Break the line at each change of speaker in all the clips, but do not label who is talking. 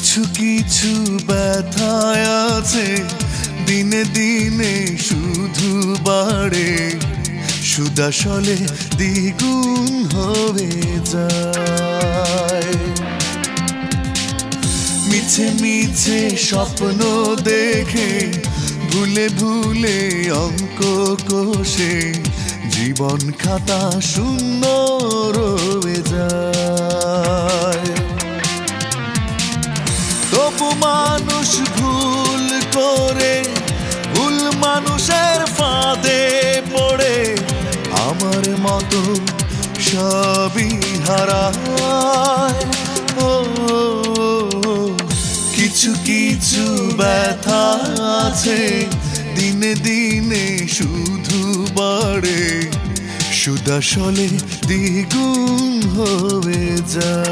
কিছু কিছু ব্যথায় আছে দিনে দিনে শুধু বাড়ে, সুদাসলে দ্বিগুণ হয়ে যায়। মিছে মিছে স্বপ্ন দেখে ভুলে ভুলে অঙ্ক কষে জীবন খাতা শূন্য রয়ে যায়। তবু মানুষ ভুল করে, ভুল মানুষের ফাঁদে পড়ে আমার মতো সবই হারায়। ও কিছু কিছু ব্যথা আছে দিনে দিনে শুধু বাড়ে, সুদাসলে দ্বিগুণ হয়ে যায়।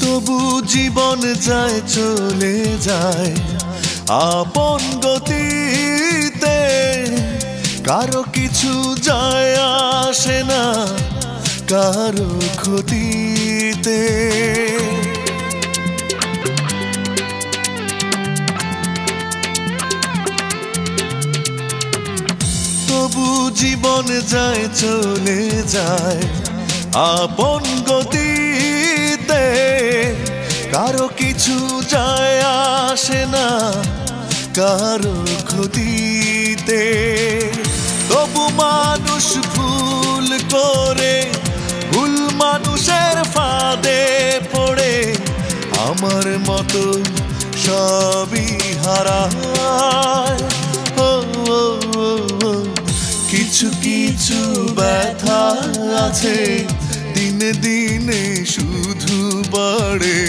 তবু জীবন যায় চলে যায় আপন গতিতে, কারো কিছু যায় আসে না কারো ক্ষতিতে। তবু জীবন যায় চলে যায় আপন গতিতে, কারো কিছু যায় আসে না কারো ক্ষতিতে। তবু মানুষ ভুল করে, ভুল মানুষের ফাঁদে পড়ে আমার মতো সবই হারায়। কিছু কিছু ব্যথা আছে দিনে দিনে শুধু বাড়ে,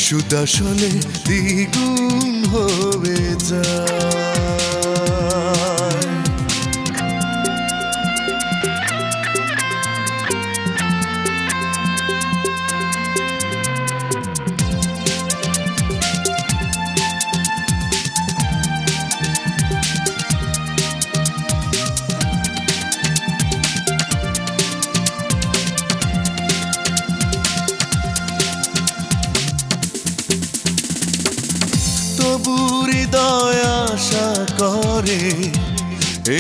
সুদাসলে দ্বিগুণ হয়ে যায়। তবু হৃদয় আশা করে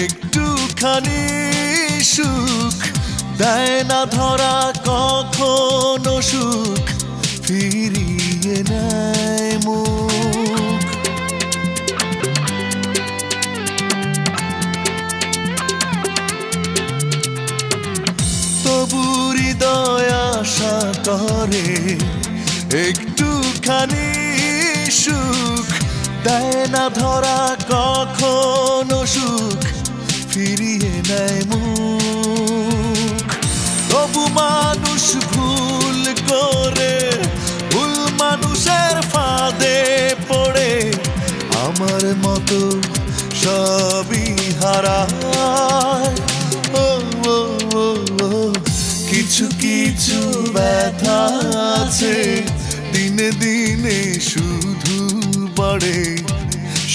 একটুখানি সুখ, দেয় না ধরা কখনো সুখ ফিরিয়ে নেয় মুখ। তবু হৃদয় আশা করে একটুখানি সুখ, দেয় না ধরা কখনো সুখ ফিরিয়ে নেয় মুখ। তবু মানুষ ভুল করে, ভুল মানুষের ফাঁদে পড়ে আমার মতো সবই হারায়। কিছু কিছু ব্যথা আছে দিনে দিনে শুধু বাড়ে,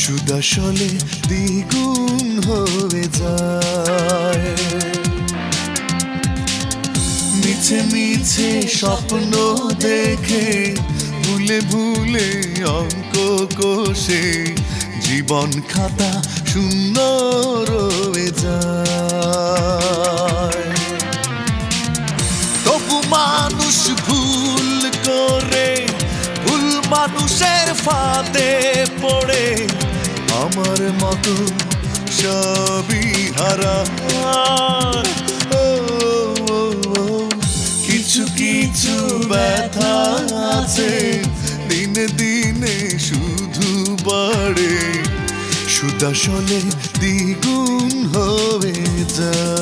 সুদাসলে দ্বিগুণ হয়ে যায়। মিছে মিছে স্বপ্ন দেখে ভুলে ভুলে অঙ্ক কষে জীবন খাতা শূন্য রয়ে যায়। তবু মানুষ ভুল করে, ভুল মানুষের ফাঁদে পড়ে আমার মতো সবই হারা। ও, ও, ও, কিছু কিছু ব্যথা আছে দিনে দিনে শুধু বাড়ে, সুদাসলে দ্বিগুণ হয়ে যায়।